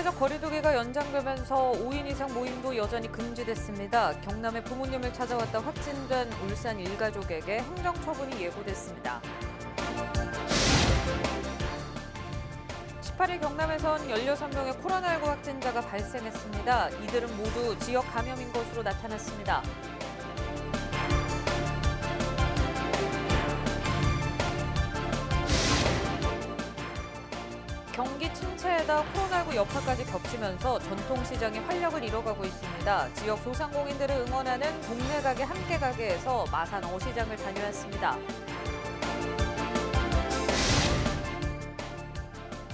사회적 거리두기가 연장되면서 5인 이상 모임도 여전히 금지됐습니다. 경남에 부모님을 찾아왔다 확진된 울산 일가족에게 행정처분이 예고됐습니다. 18일 경남에선 16명의 코로나19 확진자가 발생했습니다. 이들은 모두 지역 감염인 것으로 나타났습니다. 경기 침체에다 코로나19 여파까지 겹치면서 전통시장이 활력을 잃어가고 있습니다. 지역 소상공인들을 응원하는 동네 가게 함께 가게에서 마산 어시장을 다녀왔습니다.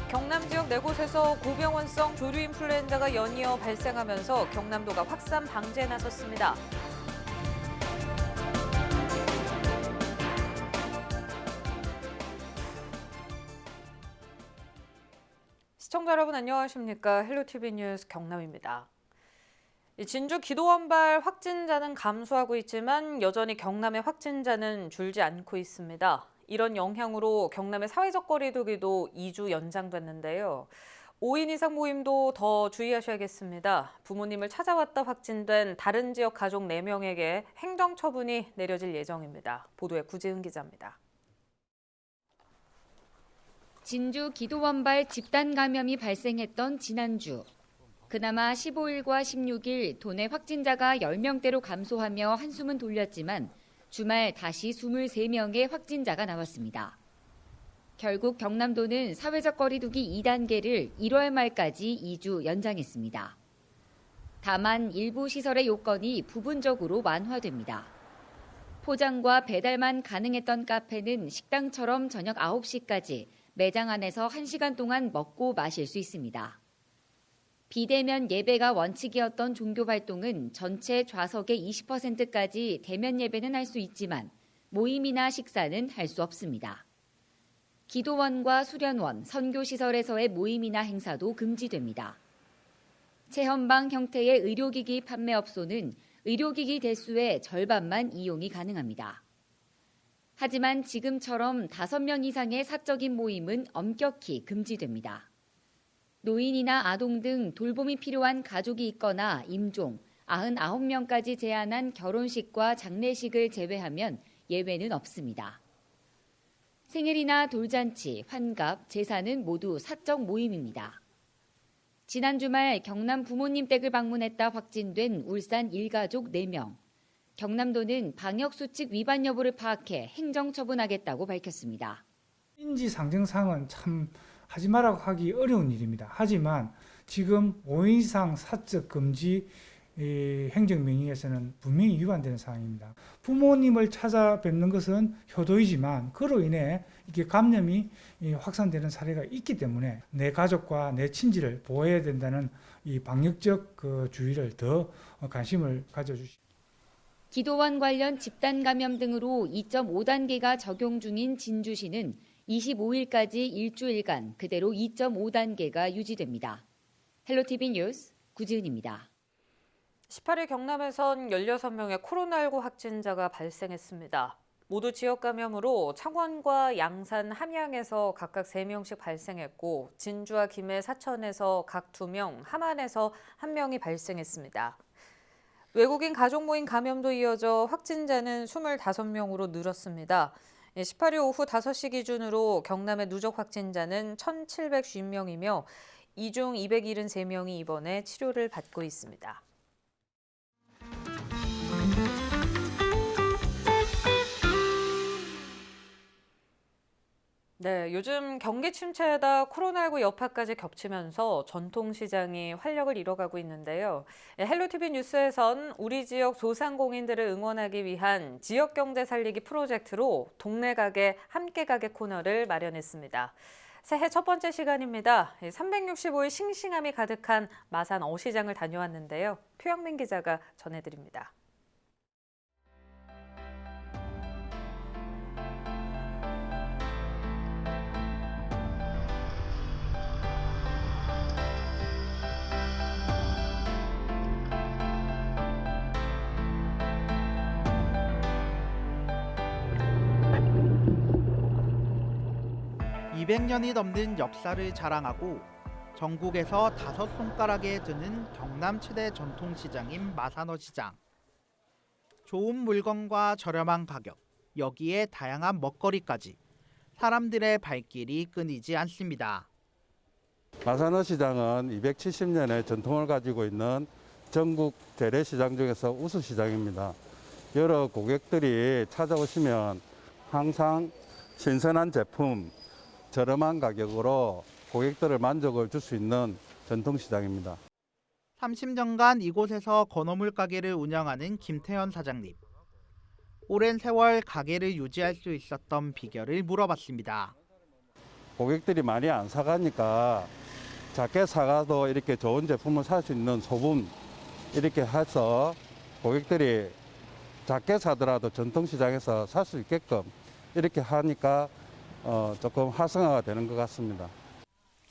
경남 지역 4곳에서 고병원성 조류 인플루엔자가 연이어 발생하면서 경남도가 확산 방지에 나섰습니다. 시청자 여러분 안녕하십니까? 헬로티비 뉴스 경남입니다. 진주 기도원발 확진자는 감소하고 있지만 여전히 경남의 확진자는 줄지 않고 있습니다. 이런 영향으로 경남의 사회적 거리두기도 2주 연장됐는데요. 5인 이상 모임도 더 주의하셔야겠습니다. 부모님을 찾아왔다 확진된 다른 지역 가족 4명에게 행정처분이 내려질 예정입니다. 보도에 구지은 기자입니다. 진주 기도원발 집단 감염이 발생했던 지난주. 그나마 15일과 16일 도내 확진자가 10명대로 감소하며 한숨은 돌렸지만 주말 다시 23명의 확진자가 나왔습니다. 결국 경남도는 사회적 거리두기 2단계를 1월 말까지 2주 연장했습니다. 다만 일부 시설의 요건이 부분적으로 완화됩니다. 포장과 배달만 가능했던 카페는 식당처럼 저녁 9시까지 매장 안에서 1시간 동안 먹고 마실 수 있습니다. 비대면 예배가 원칙이었던 종교 활동은 전체 좌석의 20%까지 대면 예배는 할 수 있지만 모임이나 식사는 할 수 없습니다. 기도원과 수련원, 선교시설에서의 모임이나 행사도 금지됩니다. 체험방 형태의 의료기기 판매업소는 의료기기 대수의 절반만 이용이 가능합니다. 하지만 지금처럼 5명 이상의 사적인 모임은 엄격히 금지됩니다. 노인이나 아동 등 돌봄이 필요한 가족이 있거나 임종, 99명까지 제한한 결혼식과 장례식을 제외하면 예외는 없습니다. 생일이나 돌잔치, 환갑, 제사는 모두 사적 모임입니다. 지난 주말 경남 부모님 댁을 방문했다 확진된 울산 일가족 4명. 경남도는 방역수칙 위반 여부를 파악해 행정처분하겠다고 밝혔습니다. 인지상정상은 참 하지 말라고 하기 어려운 일입니다. 하지만 지금 5인 이상 사적 금지 행정명령에서는 분명히 위반되는 사항입니다. 부모님을 찾아뵙는 것은 효도이지만 그로 인해 이게 감염이 확산되는 사례가 있기 때문에 내 가족과 내 친지를 보호해야 된다는 이 방역적 주의를 더 관심을 가져주십시오. 기도원 관련 집단 감염 등으로 2.5단계가 적용 중인 진주시는 25일까지 일주일간 그대로 2.5단계가 유지됩니다. 헬로티비 뉴스 구지은입니다. 18일 경남에선 16명의 코로나19 확진자가 발생했습니다. 모두 지역 감염으로 창원과 양산, 함양에서 각각 3명씩 발생했고 진주와 김해, 사천에서 각 2명, 함안에서 1명이 발생했습니다. 외국인 가족 모임 감염도 이어져 확진자는 25명으로 늘었습니다. 18일 오후 5시 기준으로 경남의 누적 확진자는 1,750명이며 이 중 273명이 입원해 치료를 받고 있습니다. 네, 요즘 경기 침체에다 코로나19 여파까지 겹치면서 전통시장이 활력을 잃어가고 있는데요. 헬로티비 뉴스에선 우리 지역 소상공인들을 응원하기 위한 지역경제 살리기 프로젝트로 동네 가게, 함께 가게 코너를 마련했습니다. 새해 첫 번째 시간입니다. 365일 싱싱함이 가득한 마산 어시장을 다녀왔는데요. 표영민 기자가 전해드립니다. 200년이 넘는 역사를 자랑하고 전국에서 5손가락에 드는 경남 최대 전통시장인 마산어시장. 좋은 물건과 저렴한 가격, 여기에 다양한 먹거리까지 사람들의 발길이 끊이지 않습니다. 마산어시장은 270년의 전통을 가지고 있는 전국 재래시장 중에서 우수시장입니다. 여러 고객들이 찾아오시면 항상 신선한 제품, 저렴한 가격으로 고객들을 만족을 줄 수 있는 전통시장입니다. 30년간 이곳에서 건어물 가게를 운영하는 김태현 사장님. 오랜 세월 가게를 유지할 수 있었던 비결을 물어봤습니다. 고객들이 많이 안 사가니까 작게 사가도 이렇게 좋은 제품을 살 수 있는 소분 이렇게 해서 고객들이 작게 사더라도 전통시장에서 살 수 있게끔 이렇게 하니까 조금 활성화가 되는 것 같습니다.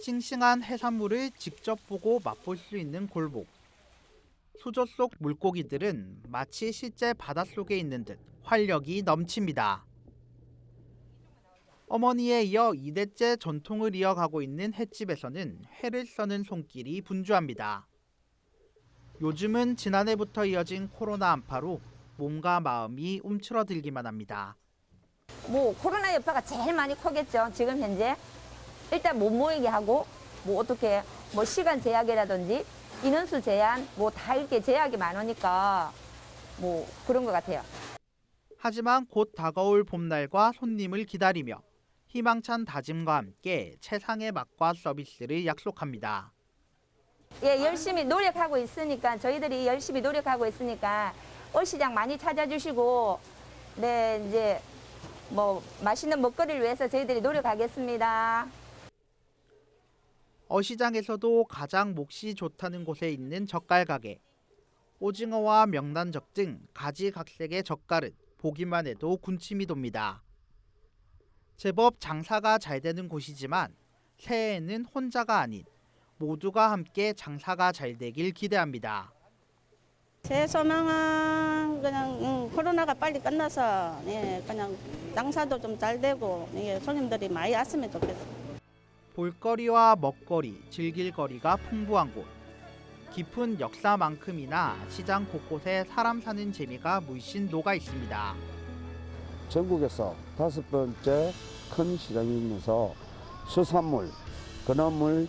싱싱한 해산물을 직접 보고 맛볼 수 있는 골목. 수조 속 물고기들은 마치 실제 바닷속에 있는 듯 활력이 넘칩니다. 어머니에 이어 2대째 전통을 이어가고 있는 횟집에서는 회를 써는 손길이 분주합니다. 요즘은 지난해부터 이어진 코로나 안파로 몸과 마음이 움츠러들기만 합니다. 뭐 코로나 여파가 제일 많이 크겠죠. 지금 현재 일단 못 모이게 하고 뭐 어떻게 뭐 시간 제약이라든지 인원수 제한 뭐 다 이렇게 제약이 많으니까 뭐 그런 것 같아요. 하지만 곧 다가올 봄날과 손님을 기다리며 희망찬 다짐과 함께 최상의 맛과 서비스를 약속합니다. 예, 열심히 노력하고 있으니까 저희들이 열심히 노력하고 있으니까 어시장 많이 찾아주시고 네 이제 뭐 맛있는 먹거리를 위해서 저희들이 노력하겠습니다. 어시장에서도 가장 몫이 좋다는 곳에 있는 젓갈 가게. 오징어와 명란젓 등 가지각색의 젓갈은 보기만 해도 군침이 돕니다. 제법 장사가 잘 되는 곳이지만 새해에는 혼자가 아닌 모두가 함께 장사가 잘 되길 기대합니다. 제 소망은 그냥 코로나가 빨리 끝나서 그냥 장사도 좀 잘 되고 손님들이 많이 왔으면 좋겠어요. 볼거리와 먹거리, 즐길 거리가 풍부한 곳. 깊은 역사만큼이나 시장 곳곳에 사람 사는 재미가 물씬 녹아 있습니다. 전국에서 5번째 큰 시장이면서 수산물, 건어물,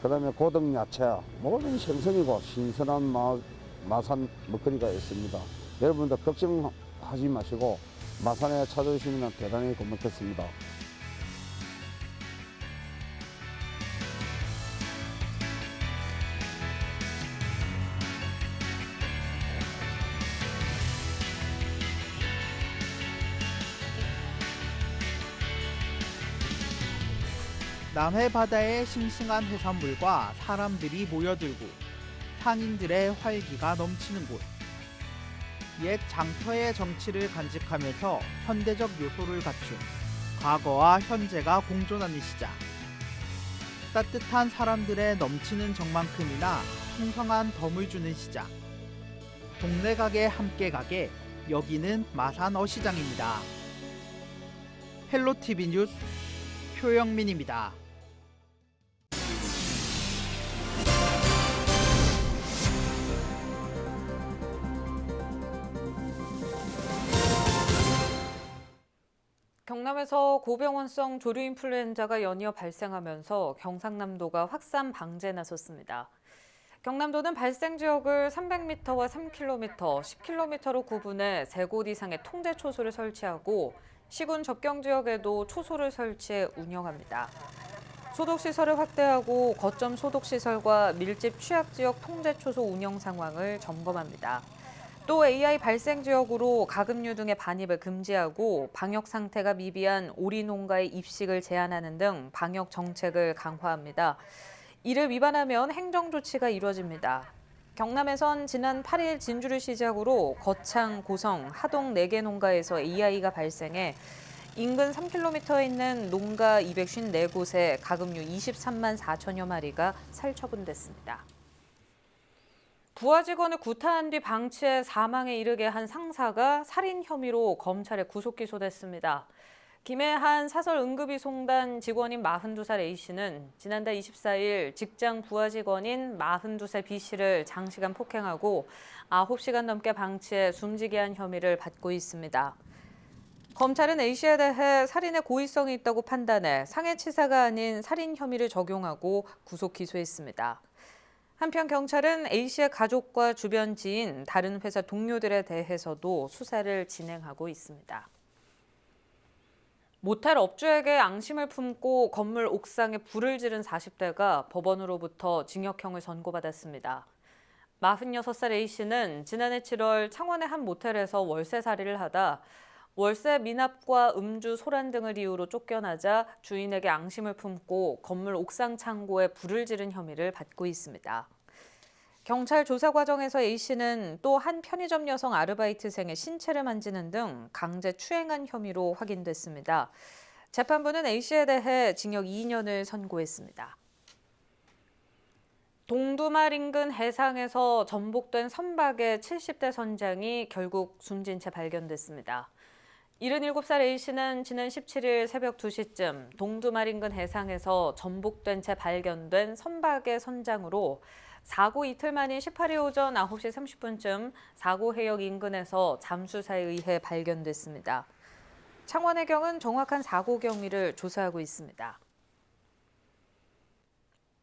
그다음에 고등야채 모든 생선이고 신선한 마산 먹거리가 있습니다. 여러분들 걱정하지 마시고 마산에 찾아오시면 대단히 고맙겠습니다. 남해 바다의 싱싱한 해산물과 사람들이 모여들고 상인들의 활기가 넘치는 곳. 옛 장터의 정치를 간직하면서 현대적 요소를 갖춘 과거와 현재가 공존하는 시장. 따뜻한 사람들의 넘치는 정만큼이나 풍성한 덤을 주는 시장. 동네 가게 함께 가게, 여기는 마산어시장입니다. 헬로티비 뉴스 표영민입니다. 경남에서 고병원성 조류인플루엔자가 연이어 발생하면서 경상남도가 확산 방제에 나섰습니다. 경남도는 발생 지역을 300m와 3km, 10km로 구분해 3곳 이상의 통제 초소를 설치하고 시군 접경 지역에도 초소를 설치해 운영합니다. 소독시설을 확대하고 거점 소독시설과 밀집 취약지역 통제 초소 운영 상황을 점검합니다. 또 AI 발생 지역으로 가금류 등의 반입을 금지하고 방역 상태가 미비한 오리 농가의 입식을 제한하는 등 방역 정책을 강화합니다. 이를 위반하면 행정 조치가 이루어집니다. 경남에선 지난 8일 진주를 시작으로 거창, 고성, 하동 4개 농가에서 AI가 발생해 인근 3km에 있는 농가 254곳에 가금류 23만 4천여 마리가 살처분됐습니다. 부하 직원을 구타한 뒤 방치해 사망에 이르게 한 상사가 살인 혐의로 검찰에 구속 기소됐습니다. 김해 한 사설응급이송단 직원인 42살 A씨는 지난달 24일 직장 부하 직원인 42살 B씨를 장시간 폭행하고 9시간 넘게 방치해 숨지게 한 혐의를 받고 있습니다. 검찰은 A씨에 대해 살인의 고의성이 있다고 판단해 상해치사가 아닌 살인 혐의를 적용하고 구속 기소했습니다. 한편 경찰은 A씨의 가족과 주변 지인, 다른 회사 동료들에 대해서도 수사를 진행하고 있습니다. 모텔 업주에게 앙심을 품고 건물 옥상에 불을 지른 40대가 법원으로부터 징역형을 선고받았습니다. 46살 A씨는 지난해 7월 창원의 한 모텔에서 월세살이를 하다 월세 미납과 음주, 소란 등을 이유로 쫓겨나자 주인에게 앙심을 품고 건물 옥상 창고에 불을 지른 혐의를 받고 있습니다. 경찰 조사 과정에서 A씨는 또 한 편의점 여성 아르바이트생의 신체를 만지는 등 강제 추행한 혐의로 확인됐습니다. 재판부는 A씨에 대해 징역 2년을 선고했습니다. 동두말 인근 해상에서 전복된 선박의 70대 선장이 결국 숨진 채 발견됐습니다. 77살 A씨는 지난 17일 새벽 2시쯤 동두말 인근 해상에서 전복된 채 발견된 선박의 선장으로 사고 이틀 만인 18일 오전 9시 30분쯤 사고 해역 인근에서 잠수사에 의해 발견됐습니다. 창원해경은 정확한 사고 경위를 조사하고 있습니다.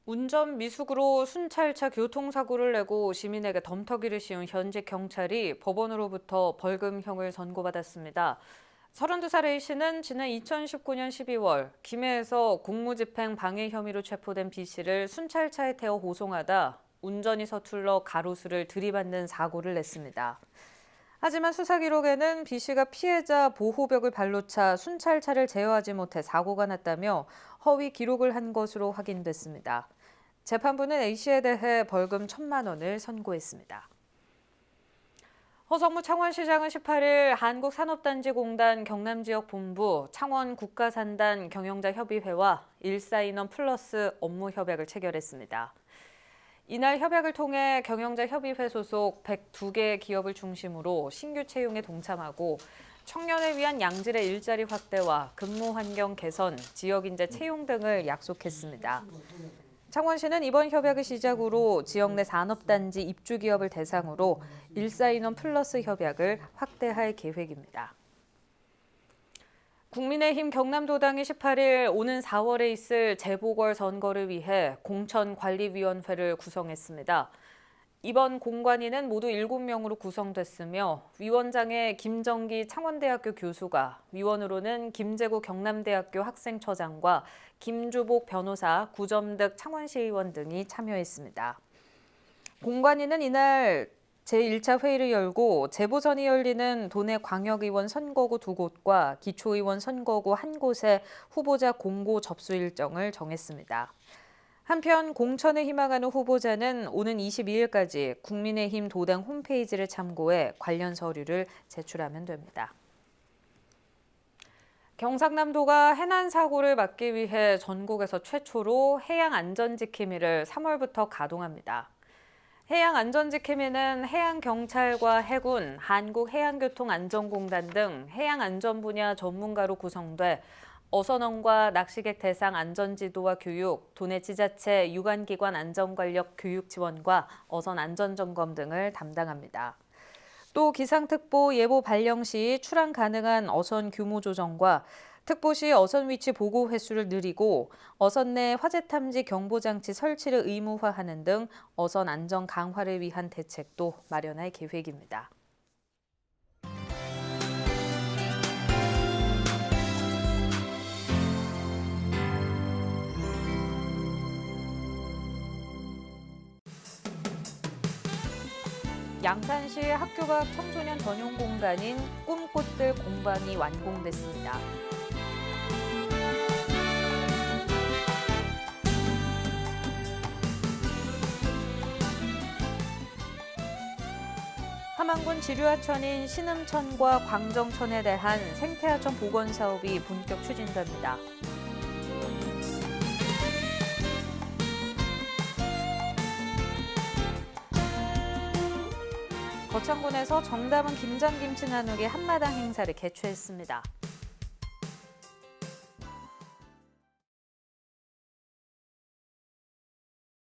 운전 미숙으로 순찰차 교통사고를 내고 시민에게 덤터기를 씌운 현직 경찰이 법원으로부터 벌금형을 선고받았습니다. 32살 A씨는 지난 2019년 12월 김해에서 공무집행 방해 혐의로 체포된 B씨를 순찰차에 태워 호송하다 운전이 서툴러 가로수를 들이받는 사고를 냈습니다. 하지만 수사 기록에는 B씨가 피해자 보호벽을 발로 차 순찰차를 제어하지 못해 사고가 났다며 허위 기록을 한 것으로 확인됐습니다. 재판부는 A씨에 대해 벌금 1,000만 원을 선고했습니다. 허성무 창원시장은 18일 한국산업단지공단 경남지역본부, 창원국가산단 경영자협의회와 14인원 플러스 업무 협약을 체결했습니다. 이날 협약을 통해 경영자협의회 소속 102개 기업을 중심으로 신규 채용에 동참하고 청년을 위한 양질의 일자리 확대와 근무 환경 개선, 지역 인재 채용 등을 약속했습니다. 창원시는 이번 협약을 시작으로 지역 내 산업단지 입주기업을 대상으로 14인원 플러스 협약을 확대할 계획입니다. 국민의힘 경남도당이 18일 오는 4월에 있을 재보궐선거를 위해 공천관리위원회를 구성했습니다. 이번 공관위는 모두 7명으로 구성됐으며 위원장에 김정기 창원대학교 교수가, 위원으로는 김재구 경남대학교 학생처장과 김주복 변호사, 구점득 창원시의원 등이 참여했습니다. 공관위는 이날 제1차 회의를 열고 재보선이 열리는 도내 광역의원 선거구 2곳과 기초의원 선거구 1곳의 후보자 공고 접수 일정을 정했습니다. 한편 공천을 희망하는 후보자는 오는 22일까지 국민의힘 도당 홈페이지를 참고해 관련 서류를 제출하면 됩니다. 경상남도가 해난 사고를 막기 위해 전국에서 최초로 해양안전지킴이를 3월부터 가동합니다. 해양안전지킴이는 해양경찰과 해군, 한국해양교통안전공단 등 해양안전 분야 전문가로 구성돼 어선원과 낚시객 대상 안전지도와 교육, 도내 지자체 유관기관 안전관력 교육 지원과 어선 안전점검 등을 담당합니다. 또 기상특보 예보 발령 시 출항 가능한 어선 규모 조정과 특보 시 어선 위치 보고 횟수를 늘리고 어선 내 화재 탐지 경보 장치 설치를 의무화하는 등 어선 안전 강화를 위한 대책도 마련할 계획입니다. 양산시 학교가 청소년 전용 공간인 꿈꽃들 공방이 완공됐습니다. 함안군 지류하천인 신음천과 광정천에 대한 생태하천 복원 사업이 본격 추진됩니다. 거창군에서 정담은 김장김치 나누기 한마당 행사를 개최했습니다.